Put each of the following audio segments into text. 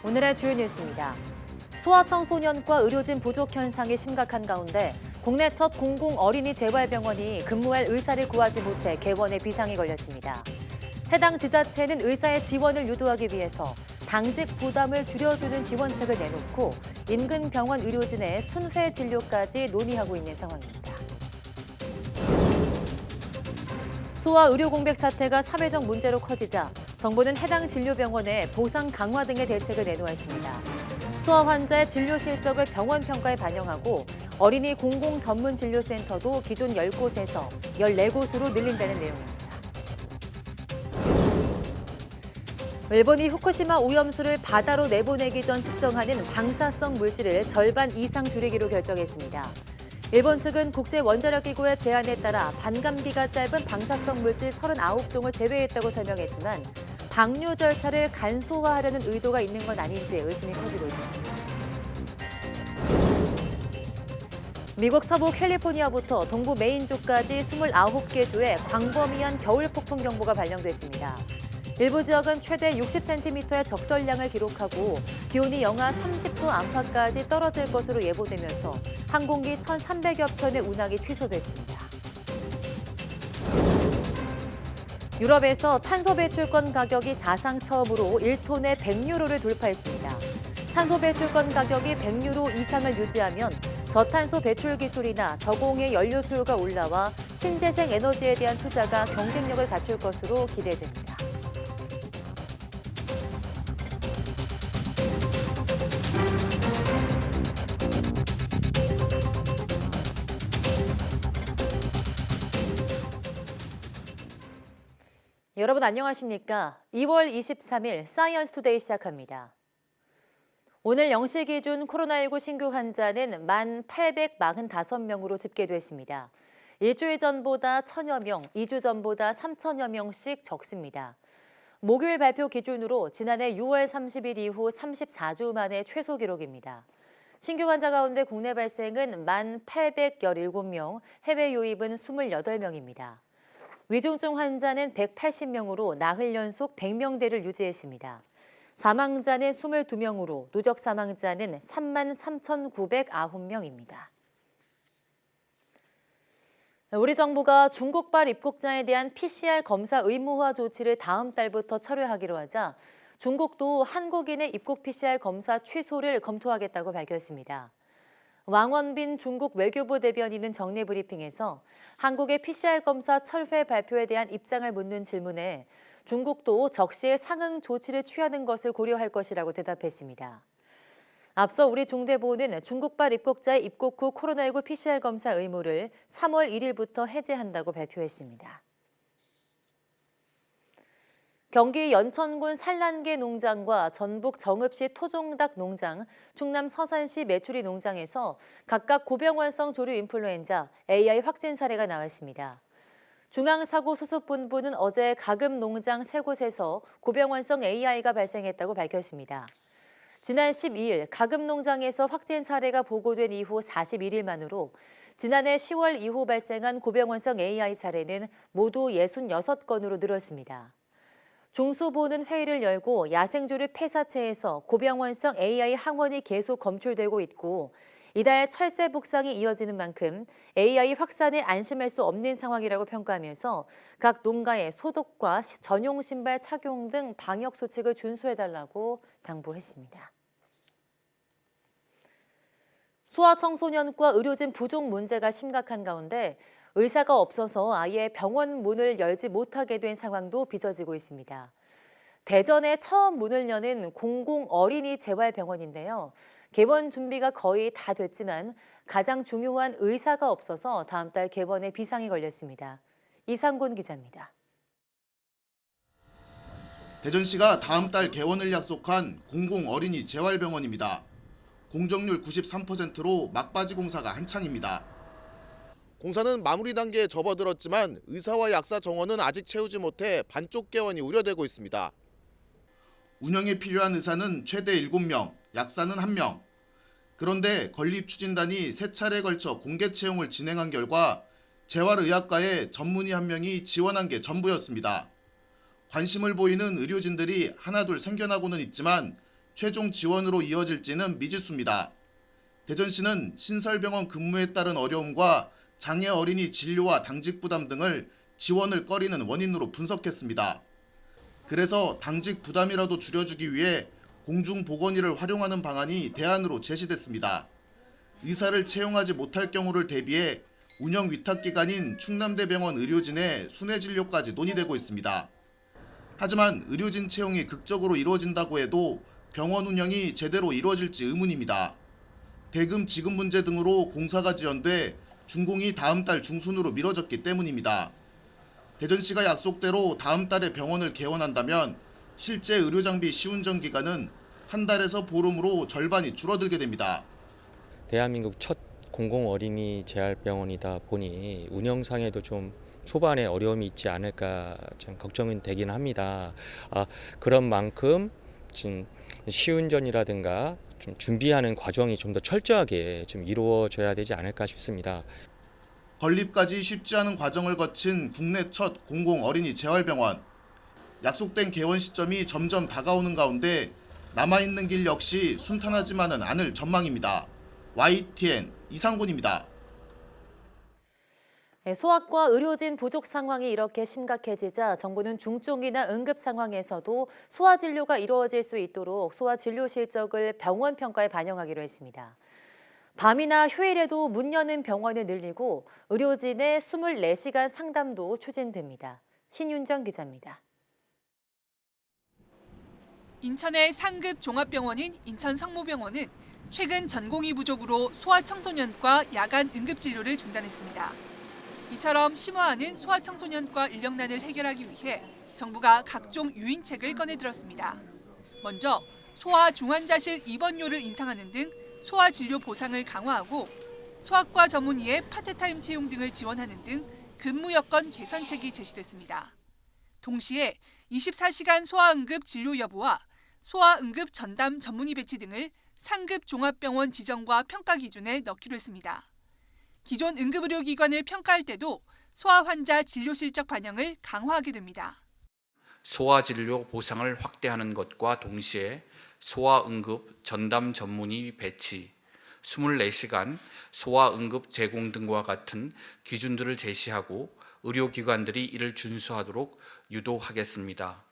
오늘의 주요 뉴스입니다. 소아청소년과 의료진 부족 현상이 심각한 가운데 국내 첫 공공 어린이 재활병원이 근무할 의사를 구하지 못해 개원에 비상이 걸렸습니다. 해당 지자체는 의사의 지원을 유도하기 위해서 당직 부담을 줄여주는 지원책을 내놓고 인근 병원 의료진의 순회 진료까지 논의하고 있는 상황입니다. 소아 의료 공백 사태가 사회적 문제로 커지자 정부는 해당 진료병원에 보상 강화 등의 대책을 내놓았습니다. 소아 환자의 진료 실적을 병원 평가에 반영하고 어린이 공공 전문 진료센터도 기존 10곳에서 14곳으로 늘린다는 내용입니다. 일본이 후쿠시마 오염수를 바다로 내보내기 전 측정하는 방사성 물질을 절반 이상 줄이기로 결정했습니다. 일본 측은 국제원자력기구의 제안에 따라 반감기가 짧은 방사성 물질 39종을 제외했다고 설명했지만 방류 절차를 간소화하려는 의도가 있는 건 아닌지 의심이 커지고 있습니다. 미국 서부 캘리포니아부터 동부 메인주까지 29개 주에 광범위한 겨울 폭풍 경보가 발령됐습니다. 일부 지역은 최대 60cm의 적설량을 기록하고 기온이 영하 30도 안팎까지 떨어질 것으로 예보되면서 항공기 1,300여 편의 운항이 취소됐습니다. 유럽에서 탄소 배출권 가격이 사상 처음으로 1톤의 100유로를 돌파했습니다. 탄소 배출권 가격이 100유로 이상을 유지하면 저탄소 배출 기술이나 저공해 연료 수요가 올라와 신재생 에너지에 대한 투자가 경쟁력을 갖출 것으로 기대됩니다. 여러분 안녕하십니까? 2월 23일 사이언스 투데이 시작합니다. 오늘 0시 기준 코로나19 신규 환자는 1,845명으로 집계됐습니다. 일주일 전보다 1,000여 명, 2주 전보다 3,000여 명씩 적습니다. 목요일 발표 기준으로 지난해 6월 30일 이후 34주 만에 최소 기록입니다. 신규 환자 가운데 국내 발생은 1,817명, 해외 유입은 28명입니다. 위중증 환자는 180명으로 나흘 연속 100명대를 유지했습니다. 사망자는 22명으로 누적 사망자는 33,909명입니다. 우리 정부가 중국발 입국자에 대한 PCR 검사 의무화 조치를 다음 달부터 철회하기로 하자 중국도 한국인의 입국 PCR 검사 취소를 검토하겠다고 밝혔습니다. 왕원빈 중국 외교부 대변인은 정례 브리핑에서 한국의 PCR 검사 철회 발표에 대한 입장을 묻는 질문에 중국도 적시에 상응 조치를 취하는 것을 고려할 것이라고 대답했습니다. 앞서 우리 중대부는 중국발 입국자의 입국 후 코로나19 PCR 검사 의무를 3월 1일부터 해제한다고 발표했습니다. 경기 연천군 산란계 농장과 전북 정읍시 토종닭 농장, 충남 서산시 메추리 농장에서 각각 고병환성 조류 인플루엔자 AI 확진 사례가 나왔습니다. 중앙사고수습본부는 어제 가금 농장 3곳에서 고병환성 AI가 발생했다고 밝혔습니다. 지난 12일 가금 농장에서 확진 사례가 보고된 이후 41일 만으로 지난해 10월 이후 발생한 고병환성 AI 사례는 모두 66건으로 늘었습니다. 중수부는 회의를 열고 야생조류 폐사체에서 고병환성 AI 항원이 계속 검출되고 있고 이달 철새 북상이 이어지는 만큼 AI 확산에 안심할 수 없는 상황이라고 평가하면서 각 농가에 소독과 전용 신발 착용 등 방역 수칙을 준수해달라고 당부했습니다. 소아청소년과 의료진 부족 문제가 심각한 가운데 의사가 없어서 아예 병원 문을 열지 못하게 된 상황도 빚어지고 있습니다. 대전에 처음 문을 여는 공공 어린이 재활병원인데요. 개원 준비가 거의 다 됐지만 가장 중요한 의사가 없어서 다음 달 개원에 비상이 걸렸습니다. 이상곤 기자입니다. 대전시가 다음 달 개원을 약속한 공공 어린이 재활병원입니다. 공정률 93%로 막바지 공사가 한창입니다. 공사는 마무리 단계에 접어들었지만 의사와 약사 정원은 아직 채우지 못해 반쪽 개원이 우려되고 있습니다. 운영에 필요한 의사는 최대 7명, 약사는 1명. 그런데 건립추진단이 3차례에 걸쳐 공개 채용을 진행한 결과 재활의학과에 전문의 1명이 지원한 게 전부였습니다. 관심을 보이는 의료진들이 하나둘 생겨나고는 있지만 최종 지원으로 이어질지는 미지수입니다. 대전시는 신설병원 근무에 따른 어려움과 장애 어린이 진료와 당직 부담 등을 지원을 꺼리는 원인으로 분석했습니다. 그래서 당직 부담이라도 줄여주기 위해 공중보건의를 활용하는 방안이 대안으로 제시됐습니다. 의사를 채용하지 못할 경우를 대비해 운영 위탁기관인 충남대병원 의료진의 순회진료까지 논의되고 있습니다. 하지만 의료진 채용이 극적으로 이루어진다고 해도 병원 운영이 제대로 이루어질지 의문입니다. 대금 지급 문제 등으로 공사가 지연돼 준공이 다음 달 중순으로 미뤄졌기 때문입니다. 대전시가 약속대로 다음 달에 병원을 개원한다면 실제 의료장비 시운전 기간은 한 달에서 보름으로 절반이 줄어들게 됩니다. 대한민국 첫 공공 어린이 재활병원이다 보니 운영상에도 좀 초반에 어려움이 있지 않을까 좀 걱정은 되긴 합니다. 그런 만큼 지금 시운전이라든가 좀 준비하는 과정이 좀 더 철저하게 좀 이루어져야 되지 않을까 싶습니다. 건립까지 쉽지 않은 과정을 거친 국내 첫 공공 어린이 재활병원. 약속된 개원 시점이 점점 다가오는 가운데 남아있는 길 역시 순탄하지만은 않을 전망입니다. YTN 이상군입니다. 소아과 의료진 부족 상황이 이렇게 심각해지자 정부는 중증이나 응급 상황에서도 소아 진료가 이루어질 수 있도록 소아 진료 실적을 병원 평가에 반영하기로 했습니다. 밤이나 휴일에도 문 여는 병원을 늘리고 의료진의 24시간 상담도 추진됩니다. 신윤정 기자입니다. 인천의 상급 종합병원인 인천성모병원은 최근 전공의 부족으로 소아청소년과 야간 응급진료를 중단했습니다. 이처럼 심화하는 소아청소년과 인력난을 해결하기 위해 정부가 각종 유인책을 꺼내들었습니다. 먼저 소아 중환자실 입원료를 인상하는 등 소아 진료 보상을 강화하고 소아과 전문의의 파트타임 채용 등을 지원하는 등 근무 여건 개선책이 제시됐습니다. 동시에 24시간 소아응급 진료 여부와 소아응급 전담 전문의 배치 등을 상급 종합병원 지정과 평가 기준에 넣기로 했습니다. 기존 응급의료기관을 평가할 때도 소아 환자 진료 실적 반영을 강화하게 됩니다. 소아 진료 보상을 확대하는 것과 동시에 소아 응급 전담 전문의 배치, 24시간 소아 응급 제공 등과 같은 기준들을 제시하고 의료기관들이 이를 준수하도록 유도하겠습니다.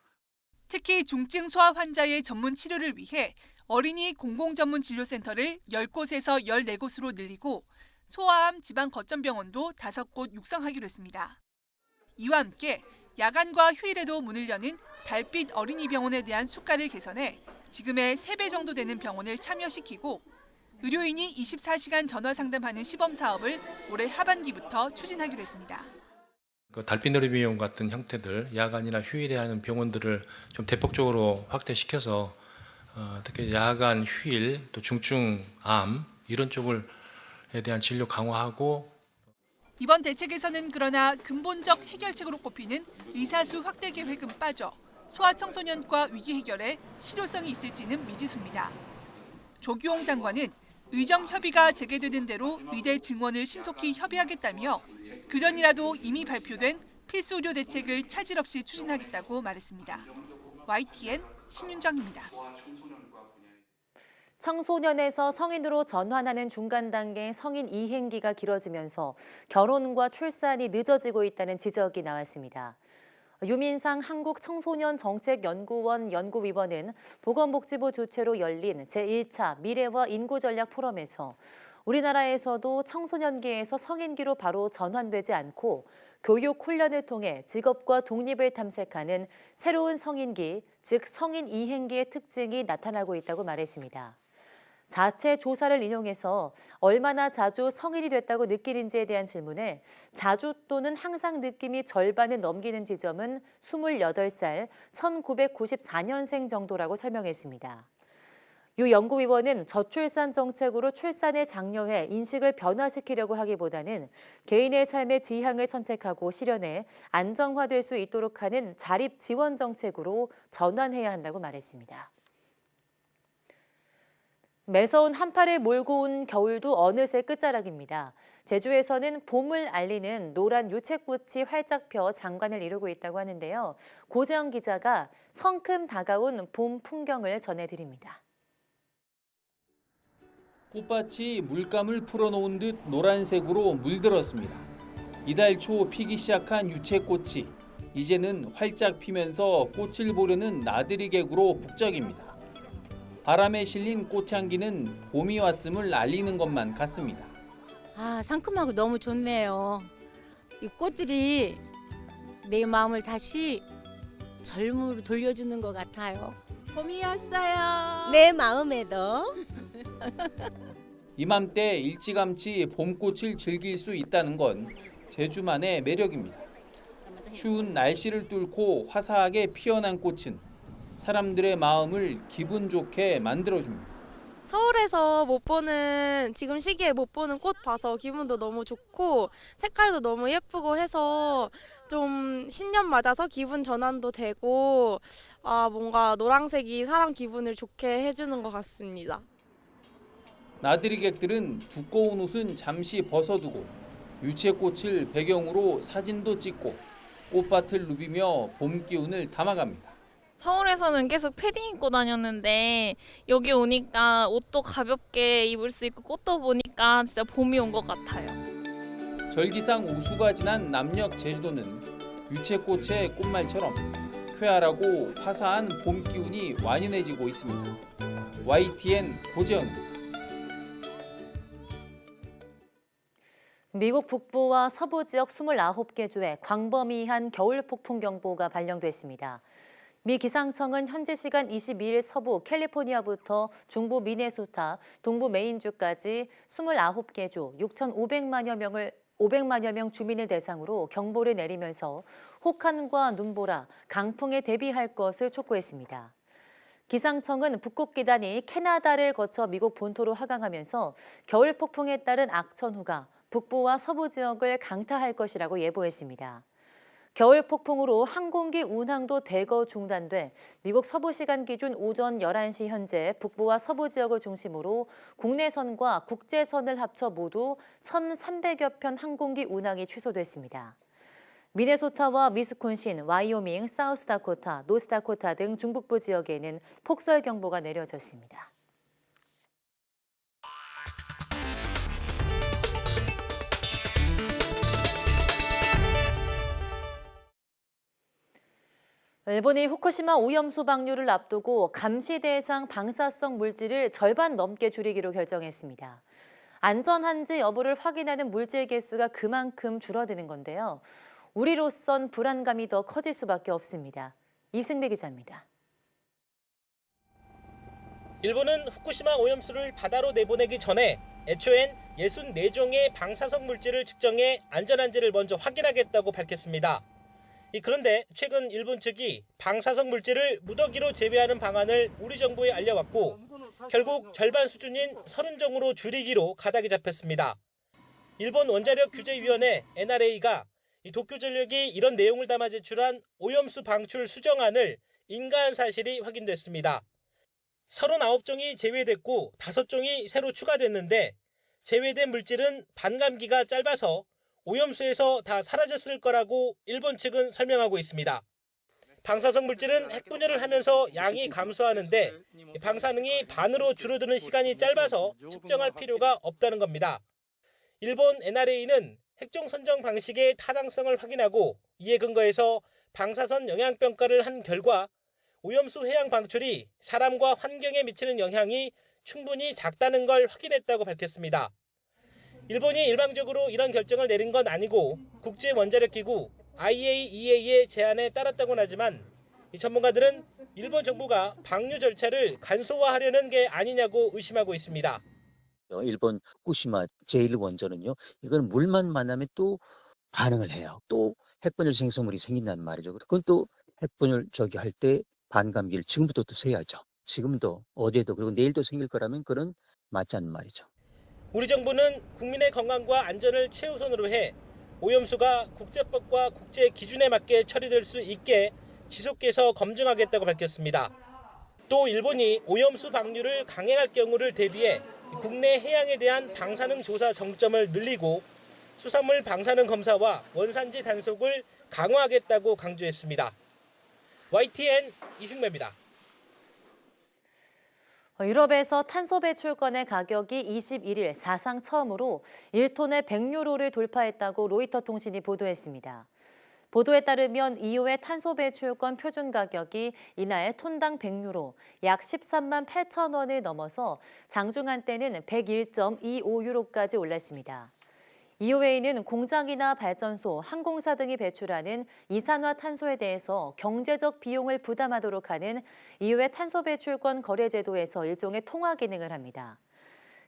특히 중증 소아 환자의 전문 치료를 위해 어린이 공공전문진료센터를 10곳에서 14곳으로 늘리고 소아암 지방거점병원도 5곳 육성하기로 했습니다. 이와 함께 야간과 휴일에도 문을 여는 달빛 어린이병원에 대한 수가를 개선해 지금의 3배 정도 되는 병원을 참여시키고 의료인이 24시간 전화 상담하는 시범 사업을 올해 하반기부터 추진하기로 했습니다. 달빛 어린이병원 같은 형태들, 야간이나 휴일에 하는 병원들을 좀 대폭적으로 확대시켜서 특히 야간, 휴일, 또 중증암 이런 쪽을 에 대한 진료 강화하고 이번 대책에서는 그러나 근본적 해결책으로 꼽히는 의사수 확대 계획은 빠져 소아청소년과 위기 해결에 실효성이 있을지는 미지수입니다. 조규홍 장관은 의정 협의가 재개되는 대로 의대 증원을 신속히 협의하겠다며 그전이라도 이미 발표된 필수 의료 대책을 차질 없이 추진하겠다고 말했습니다. YTN 신윤정입니다. 청소년에서 성인으로 전환하는 중간 단계 성인 이행기가 길어지면서 결혼과 출산이 늦어지고 있다는 지적이 나왔습니다. 유민상 한국청소년정책연구원 연구위원은 보건복지부 주최로 열린 제1차 미래와 인구전략 포럼에서 우리나라에서도 청소년기에서 성인기로 바로 전환되지 않고 교육 훈련을 통해 직업과 독립을 탐색하는 새로운 성인기, 즉 성인 이행기의 특징이 나타나고 있다고 말했습니다. 자체 조사를 인용해서 얼마나 자주 성인이 됐다고 느끼는지에 대한 질문에 자주 또는 항상 느낌이 절반을 넘기는 지점은 28살, 1994년생 정도라고 설명했습니다. 유 연구위원은 저출산 정책으로 출산을 장려해 인식을 변화시키려고 하기보다는 개인의 삶의 지향을 선택하고 실현해 안정화될 수 있도록 하는 자립 지원 정책으로 전환해야 한다고 말했습니다. 매서운 한파를 몰고 온 겨울도 어느새 끝자락입니다. 제주에서는 봄을 알리는 노란 유채꽃이 활짝 펴 장관을 이루고 있다고 하는데요. 고재영 기자가 성큼 다가온 봄 풍경을 전해드립니다. 꽃밭이 물감을 풀어놓은 듯 노란색으로 물들었습니다. 이달 초 피기 시작한 유채꽃이 이제는 활짝 피면서 꽃을 보려는 나들이 객으로 북적입니다. 바람에 실린 꽃향기는 봄이 왔음을 알리는 것만 같습니다. 아, 상큼하고 너무 좋네요. 이 꽃들이 내 마음을 다시 젊음으로 돌려주는 것 같아요. 봄이 왔어요. 내 마음에도. 이맘때 일찌감치 봄꽃을 즐길 수 있다는 건 제주만의 매력입니다. 추운 날씨를 뚫고 화사하게 피어난 꽃은 사람들의 마음을 기분 좋게 만들어줍니다. 서울에서 못 보는 지금 시기에 못 보는 꽃 봐서 기분도 너무 좋고 색깔도 너무 예쁘고 해서 좀 신년 맞아서 기분 전환도 되고 뭔가 노란색이 사람 기분을 좋게 해주는 것 같습니다. 나들이객들은 두꺼운 옷은 잠시 벗어두고 유채꽃을 배경으로 사진도 찍고 꽃밭을 누비며 봄 기운을 담아갑니다. 서울에서는 계속 패딩 입고 다녔는데 여기 오니까 옷도 가볍게 입을 수 있고 꽃도 보니까 진짜 봄이 온 것 같아요. 절기상 우수가 지난 남녘 제주도는 유채꽃의 꽃말처럼 쾌활하고 화사한 봄 기운이 완연해지고 있습니다. YTN 고재현. 미국 북부와 서부 지역 29개 주에 광범위한 겨울 폭풍 경보가 발령됐습니다. 미 기상청은 현지 시간 22일 서부 캘리포니아부터 중부 미네소타, 동부 메인주까지 29개 주 500만여 명 주민을 대상으로 경보를 내리면서 혹한과 눈보라, 강풍에 대비할 것을 촉구했습니다. 기상청은 북극 기단이 캐나다를 거쳐 미국 본토로 하강하면서 겨울 폭풍에 따른 악천후가 북부와 서부 지역을 강타할 것이라고 예보했습니다. 겨울 폭풍으로 항공기 운항도 대거 중단돼 미국 서부 시간 기준 오전 11시 현재 북부와 서부 지역을 중심으로 국내선과 국제선을 합쳐 모두 1,300여 편 항공기 운항이 취소됐습니다. 미네소타와 위스콘신, 와이오밍, 사우스다코타, 노스다코타 등 중북부 지역에는 폭설 경보가 내려졌습니다. 일본이 후쿠시마 오염수 방류를 앞두고 감시 대상 방사성 물질을 절반 넘게 줄이기로 결정했습니다. 안전한지 여부를 확인하는 물질 개수가 그만큼 줄어드는 건데요. 우리로선 불안감이 더 커질 수밖에 없습니다. 이승배 기자입니다. 일본은 후쿠시마 오염수를 바다로 내보내기 전에 애초엔 64종의 방사성 물질을 측정해 안전한지를 먼저 확인하겠다고 밝혔습니다. 그런데 최근 일본 측이 방사성 물질을 무더기로 재배하는 방안을 우리 정부에 알려왔고 결국 절반 수준인 30종으로 줄이기로 가닥이 잡혔습니다. 일본 원자력규제위원회 NRA가 도쿄전력이 이런 내용을 담아 제출한 오염수 방출 수정안을 인가한 사실이 확인됐습니다. 39종이 제외됐고 5종이 새로 추가됐는데 제외된 물질은 반감기가 짧아서 오염수에서 다 사라졌을 거라고 일본 측은 설명하고 있습니다. 방사성 물질은 핵분열을 하면서 양이 감소하는데 방사능이 반으로 줄어드는 시간이 짧아서 측정할 필요가 없다는 겁니다. 일본 NRA는 핵종 선정 방식의 타당성을 확인하고 이에 근거해서 방사선 영향평가를 한 결과 오염수 해양 방출이 사람과 환경에 미치는 영향이 충분히 작다는 걸 확인했다고 밝혔습니다. 일본이 일방적으로 이런 결정을 내린 건 아니고 국제원자력기구 IAEA의 제안에 따랐다고는 하지만 이 전문가들은 일본 정부가 방류 절차를 간소화하려는 게 아니냐고 의심하고 있습니다. 일본 후쿠시마 제1원전은요. 이건 물만 만나면 또 반응을 해요. 또 핵분열 생성물이 생긴다는 말이죠. 그건 또 핵분열 할 때 반감기를 지금부터 또 세야죠. 지금도 어제도 그리고 내일도 생길 거라면 그건 맞지 않는 말이죠. 우리 정부는 국민의 건강과 안전을 최우선으로 해 오염수가 국제법과 국제 기준에 맞게 처리될 수 있게 지속해서 검증하겠다고 밝혔습니다. 또 일본이 오염수 방류를 강행할 경우를 대비해 국내 해양에 대한 방사능 조사 정점을 늘리고 수산물 방사능 검사와 원산지 단속을 강화하겠다고 강조했습니다. YTN 이승매입니다. 유럽에서 탄소 배출권의 가격이 21일 사상 처음으로 1톤의 100유로를 돌파했다고 로이터 통신이 보도했습니다. 보도에 따르면 EU의 탄소 배출권 표준 가격이 이날 톤당 100유로, 약 13만 8천 원을 넘어서 장중한 때는 101.25유로까지 올랐습니다. EUA는 공장이나 발전소, 항공사 등이 배출하는 이산화탄소에 대해서 경제적 비용을 부담하도록 하는 EU의 탄소 배출권 거래 제도에서 일종의 통화 기능을 합니다.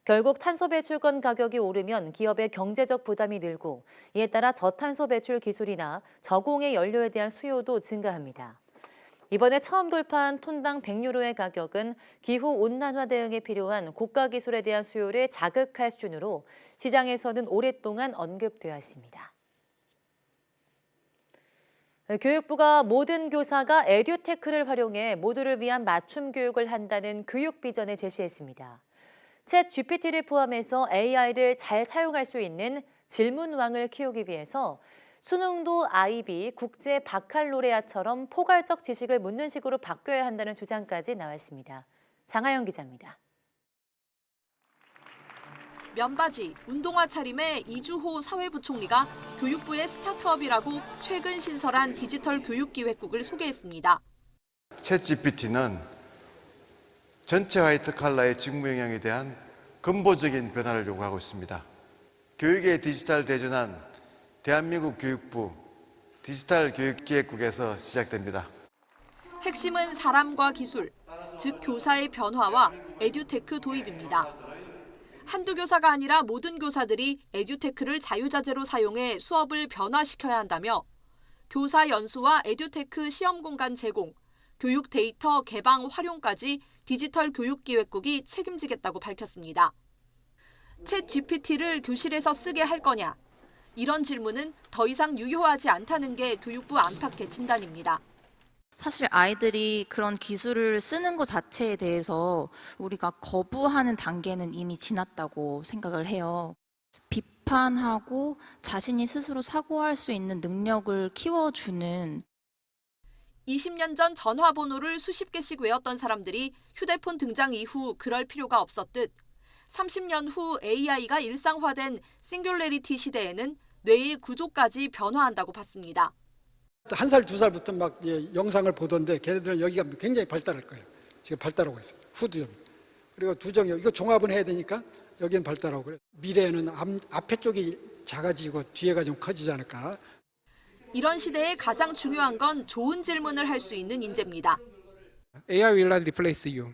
결국 탄소 배출권 가격이 오르면 기업의 경제적 부담이 늘고 이에 따라 저탄소 배출 기술이나 저공해 연료에 대한 수요도 증가합니다. 이번에 처음 돌파한 톤당 100유로의 가격은 기후온난화 대응에 필요한 고가 기술에 대한 수요를 자극할 수준으로 시장에서는 오랫동안 언급되었습니다. 교육부가 모든 교사가 에듀테크를 활용해 모두를 위한 맞춤 교육을 한다는 교육 비전을 제시했습니다. 챗 GPT를 포함해서 AI를 잘 사용할 수 있는 질문왕을 키우기 위해서 수능도 IB, 국제 바칼로레아처럼 포괄적 지식을 묻는 식으로 바뀌어야 한다는 주장까지 나왔습니다. 장하영 기자입니다. 면바지, 운동화 차림의 이주호 사회부총리가 교육부의 스타트업이라고 최근 신설한 디지털 교육기획국을 소개했습니다. 챗GPT는 전체 화이트 칼라의 직무 영향에 대한 근본적인 변화를 요구하고 있습니다. 교육의 디지털 대전환 대한민국 교육부 디지털 교육기획국에서 시작됩니다. 핵심은 사람과 기술, 즉 교사의 변화와 에듀테크 도입입니다. 한두 교사가 아니라 모든 교사들이 에듀테크를 자유자재로 사용해 수업을 변화시켜야 한다며 교사 연수와 에듀테크 시험 공간 제공, 교육 데이터 개방 활용까지 디지털 교육기획국이 책임지겠다고 밝혔습니다. 챗 GPT를 교실에서 쓰게 할 거냐? 이런 질문은 더 이상 유효하지 않다는 게 교육부 안팎의 진단입니다. 사실 아이들이 그런 기술을 쓰는 것 자체에 대해서 우리가 거부하는 단계는 이미 지났다고 생각을 해요. 비판하고 자신이 스스로 사고할 수 있는 능력을 키워주는 20년 전 전화번호를 수십 개씩 외웠던 사람들이 휴대폰 등장 이후 그럴 필요가 없었듯 30년 후 AI가 일상화된 싱귤레리티 시대에는 뇌의 구조까지 변화한다고 봤습니다. 1살, 2살부터 막 영상을 보던데 걔네들은 여기가 굉장히 발달할 거예요. 지금 발달하고 있어요. 후두엽. 그리고 두정엽. 이거 종합은 해야 되니까 여기는 발달하고 그래요. 미래에는 앞에 쪽이 작아지고 뒤에가 좀 커지지 않을까. 이런 시대에 가장 중요한 건 좋은 질문을 할 수 있는 인재입니다. AI will not replace you.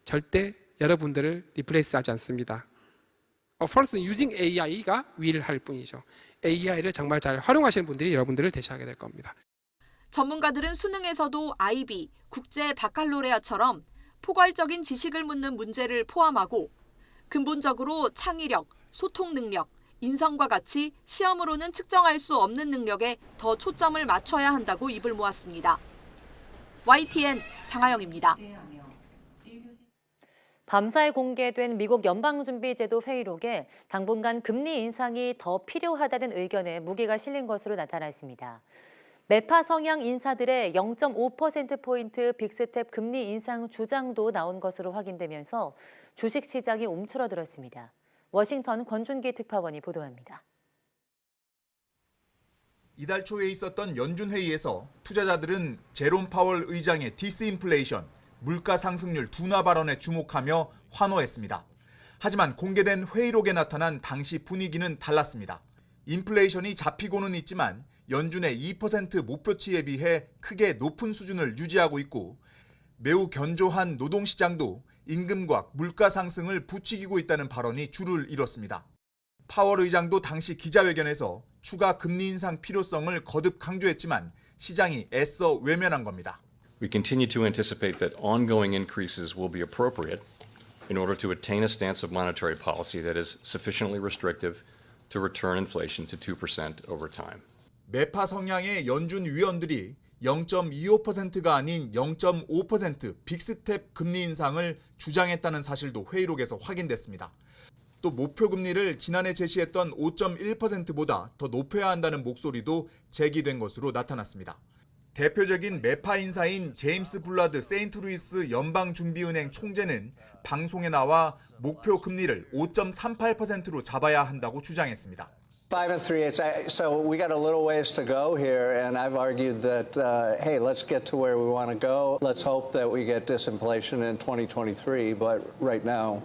절대 여러분들을 리플레이스하지 않습니다. First, using AI가 will 할 뿐이죠. AI를 정말 잘 활용하시는 분들이 여러분들을 대신하게 될 겁니다. 전문가들은 수능에서도 IB, 국제 바칼로레아처럼 포괄적인 지식을 묻는 문제를 포함하고 근본적으로 창의력, 소통 능력, 인성과 같이 시험으로는 측정할 수 없는 능력에 더 초점을 맞춰야 한다고 입을 모았습니다. YTN 장하영입니다. 밤사이 공개된 미국 연방준비제도 회의록에 당분간 금리 인상이 더 필요하다는 의견에 무게가 실린 것으로 나타났습니다. 매파 성향 인사들의 0.5%포인트 빅스텝 금리 인상 주장도 나온 것으로 확인되면서 주식시장이 움츠러들었습니다. 워싱턴 권준기 특파원이 보도합니다. 이달 초에 있었던 연준 회의에서 투자자들은 제롬 파월 의장의 디스인플레이션, 물가 상승률 둔화 발언에 주목하며 환호했습니다. 하지만 공개된 회의록에 나타난 당시 분위기는 달랐습니다. 인플레이션이 잡히고는 있지만 연준의 2% 목표치에 비해 크게 높은 수준을 유지하고 있고 매우 견조한 노동시장도 임금과 물가 상승을 부추기고 있다는 발언이 줄을 이뤘습니다. 파월 의장도 당시 기자회견에서 추가 금리 인상 필요성을 거듭 강조했지만 시장이 애써 외면한 겁니다. We continue to anticipate that ongoing increases will be appropriate in order to attain a stance of monetary policy that is sufficiently restrictive to return inflation to 2% over time. 매파 성향의 연준 위원들이 0.25%가 아닌 0.5% 빅스텝 금리 인상을 주장했다는 사실도 회의록에서 확인됐습니다. 또 목표 금리를 지난해 제시했던 5.1%보다 더 높여야 한다는 목소리도 제기된 것으로 나타났습니다. 대표적인 매파 인사인 제임스 블라드 세인트루이스 연방준비은행 총재는 방송에 나와 목표 금리를 5.38%로 잡아야 한다고 주장했습니다. 5 3/8. So we got a little ways to go here, and I've argued that, hey, let's get to where we want to go. Let's hope that we get disinflation in 2023. But right now,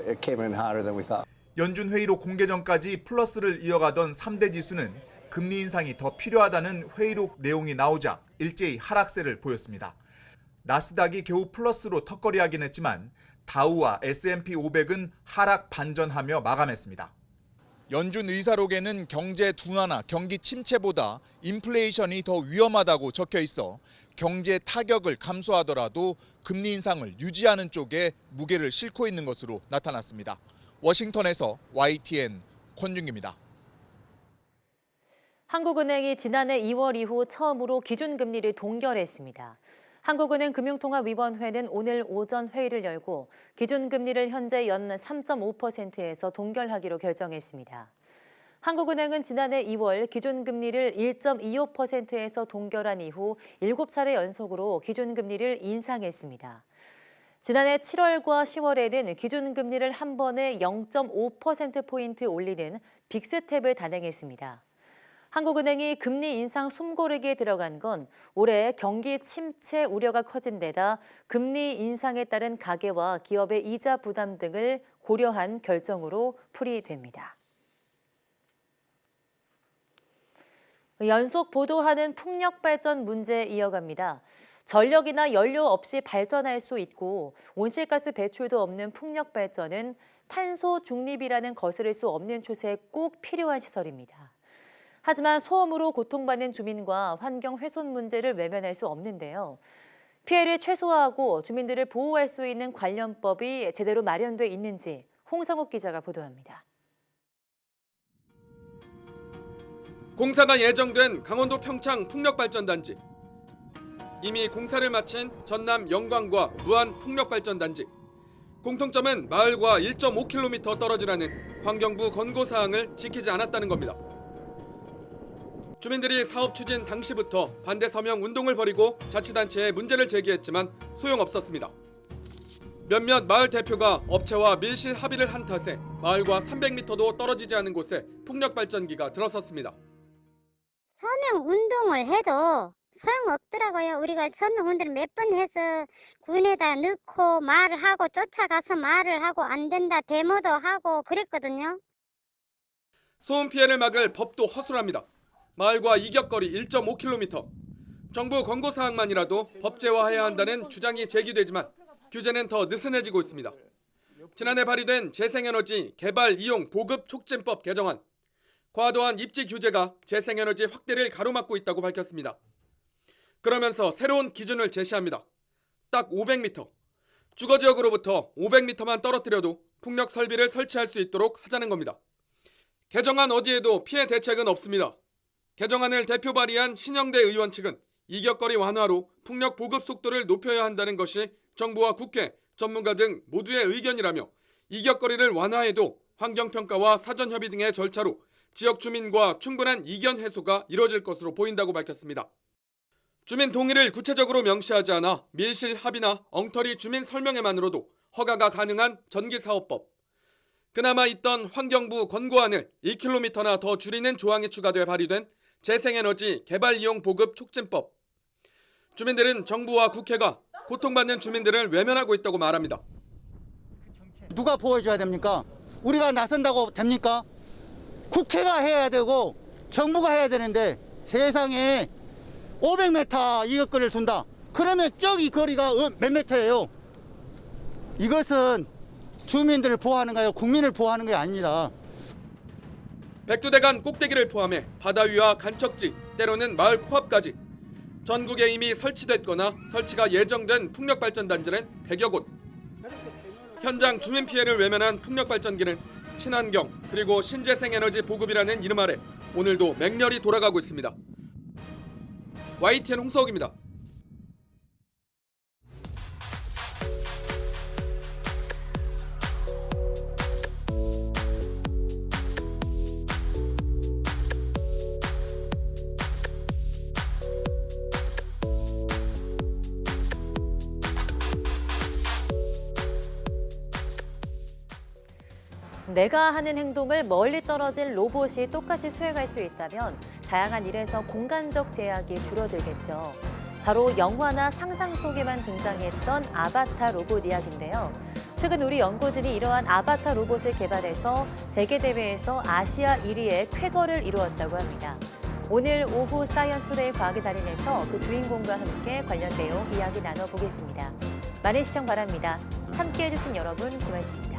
it came in hotter than we thought. 연준 회의록 공개 전까지 플러스를 이어가던 3대 지수는 금리 인상이 더 필요하다는 회의록 내용이 나오자 일제히 하락세를 보였습니다. 나스닥이 겨우 플러스로 턱걸이하긴 했지만 다우와 S&P 500은 하락 반전하며 마감했습니다. 연준 의사록에는 경제 둔화나 경기 침체보다 인플레이션이 더 위험하다고 적혀 있어 경제 타격을 감수하더라도 금리 인상을 유지하는 쪽에 무게를 싣고 있는 것으로 나타났습니다. 워싱턴에서 YTN 권준기입니다. 한국은행이 지난해 2월 이후 처음으로 기준금리를 동결했습니다. 한국은행 금융통화위원회는 오늘 오전 회의를 열고 기준금리를 현재 연 3.5%에서 동결하기로 결정했습니다. 한국은행은 지난해 2월 기준금리를 1.25%에서 동결한 이후 7차례 연속으로 기준금리를 인상했습니다. 지난해 7월과 10월에는 기준금리를 한 번에 0.5%포인트 올리는 빅스텝을 단행했습니다. 한국은행이 금리 인상 숨고르기에 들어간 건 올해 경기 침체 우려가 커진 데다 금리 인상에 따른 가계와 기업의 이자 부담 등을 고려한 결정으로 풀이됩니다. 연속 보도하는 풍력 발전 문제 이어갑니다. 전력이나 연료 없이 발전할 수 있고 온실가스 배출도 없는 풍력 발전은 탄소 중립이라는 거스를 수 없는 추세에 꼭 필요한 시설입니다. 하지만 소음으로 고통받는 주민과 환경 훼손 문제를 외면할 수 없는데요. 피해를 최소화하고 주민들을 보호할 수 있는 관련법이 제대로 마련돼 있는지 홍성욱 기자가 보도합니다. 공사가 예정된 강원도 평창 풍력발전단지. 이미 공사를 마친 전남 영광과 무안 풍력발전단지. 공통점은 마을과 1.5km 떨어지라는 환경부 권고사항을 지키지 않았다는 겁니다. 주민들이 사업 추진 당시부터 반대 서명 운동을 벌이고 자치단체에 문제를 제기했지만 소용없었습니다. 몇몇 마을 대표가 업체와 밀실 합의를 한 탓에 마을과 300m도 떨어지지 않은 곳에 풍력발전기가 들어섰습니다. 서명 운동을 해도 소용없더라고요. 우리가 서명 운동을 몇 번 해서 군에다 넣고 말을 하고 쫓아가서 말을 하고 안 된다 데모도 하고 그랬거든요. 소음 피해를 막을 법도 허술합니다. 마을과 이격거리 1.5km. 정부 권고사항만이라도 법제화해야 한다는 주장이 제기되지만 규제는 더 느슨해지고 있습니다. 지난해 발의된 재생에너지 개발 이용 보급 촉진법 개정안. 과도한 입지 규제가 재생에너지 확대를 가로막고 있다고 밝혔습니다. 그러면서 새로운 기준을 제시합니다. 딱 500m. 주거지역으로부터 500m만 떨어뜨려도 풍력 설비를 설치할 수 있도록 하자는 겁니다. 개정안 어디에도 피해 대책은 없습니다. 개정안을 대표 발의한 신영대 의원 측은 이격거리 완화로 풍력 보급 속도를 높여야 한다는 것이 정부와 국회, 전문가 등 모두의 의견이라며 이격거리를 완화해도 환경평가와 사전협의 등의 절차로 지역 주민과 충분한 이견 해소가 이뤄질 것으로 보인다고 밝혔습니다. 주민 동의를 구체적으로 명시하지 않아 밀실 합의나 엉터리 주민 설명회만으로도 허가가 가능한 전기사업법. 그나마 있던 환경부 권고안을 1km나 더 줄이는 조항이 추가돼 발의된 재생에너지 개발 이용 보급 촉진법. 주민들은 정부와 국회가 고통받는 주민들을 외면하고 있다고 말합니다. 누가 보호해줘야 됩니까? 우리가 나선다고 됩니까? 국회가 해야 되고 정부가 해야 되는데 세상에 500m 이격거리를 둔다. 그러면 저기 거리가 몇 미터예요? 이것은 주민들을 보호하는 거예요. 국민을 보호하는 게 아닙니다. 백두대간 꼭대기를 포함해 바다 위와 간척지, 때로는 마을 코앞까지 전국에 이미 설치됐거나 설치가 예정된 풍력발전단지는 100여 곳. 현장 주민 피해를 외면한 풍력발전기는 친환경 그리고 신재생에너지 보급이라는 이름 아래 오늘도 맹렬히 돌아가고 있습니다. YTN 홍석입니다. 내가 하는 행동을 멀리 떨어진 로봇이 똑같이 수행할 수 있다면 다양한 일에서 공간적 제약이 줄어들겠죠. 바로 영화나 상상 속에만 등장했던 아바타 로봇 이야기인데요. 최근 우리 연구진이 이러한 아바타 로봇을 개발해서 세계대회에서 아시아 1위의 쾌거를 이루었다고 합니다. 오늘 오후 사이언스투데이 과학의 달인에서 그 주인공과 함께 관련 내용 이야기 나눠보겠습니다. 많은 시청 바랍니다. 함께해 주신 여러분 고맙습니다.